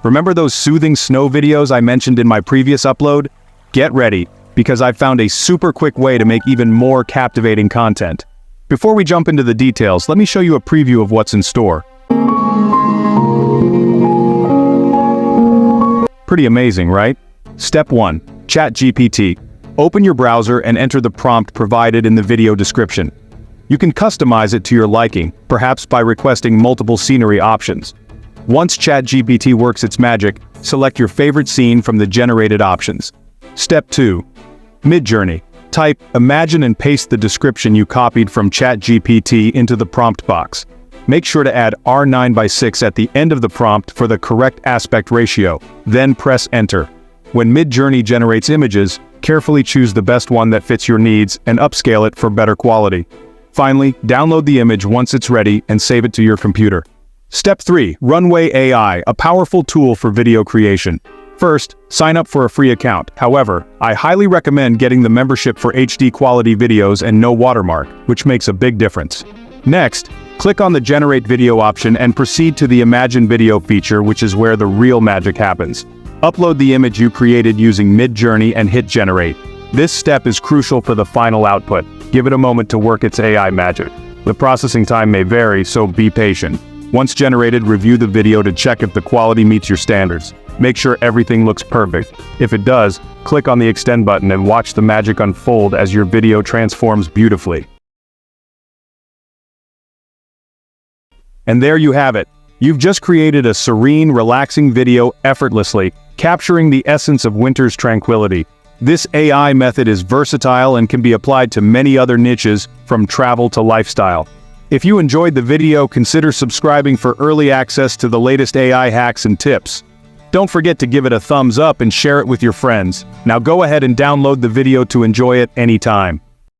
Remember those soothing snow videos I mentioned in my previous upload? Get ready, because I've found a super quick way to make even more captivating content. Before we jump into the details, let me show you a preview of what's in store. Pretty amazing, right? Step 1. ChatGPT. Open your browser and enter the prompt provided in the video description. You can customize it to your liking, perhaps by requesting multiple scenery options. Once ChatGPT works its magic, select your favorite scene from the generated options. Step 2. Midjourney. Type "imagine" and paste the description you copied from ChatGPT into the prompt box. Make sure to add R9:6 at the end of the prompt for the correct aspect ratio, then press enter. When Midjourney generates images, carefully choose the best one that fits your needs and upscale it for better quality. Finally, download the image once it's ready and save it to your computer. Step 3. Runway AI, a powerful tool for video creation. First, sign up for a free account. However, I highly recommend getting the membership for HD quality videos and no watermark, which makes a big difference. Next, click on the Generate Video option and proceed to the Imagine Video feature, which is where the real magic happens. Upload the image you created using Midjourney and hit Generate. This step is crucial for the final output. Give it a moment to work its AI magic. The processing time may vary, so be patient. Once generated, review the video to check if the quality meets your standards. Make sure everything looks perfect. If it does, click on the Extend button and watch the magic unfold as your video transforms beautifully. And there you have it. You've just created a serene, relaxing video effortlessly, capturing the essence of winter's tranquility. This AI method is versatile and can be applied to many other niches, from travel to lifestyle. If you enjoyed the video, consider subscribing for early access to the latest AI hacks and tips. Don't forget to give it a thumbs up and share it with your friends. Now go ahead and download the video to enjoy it anytime.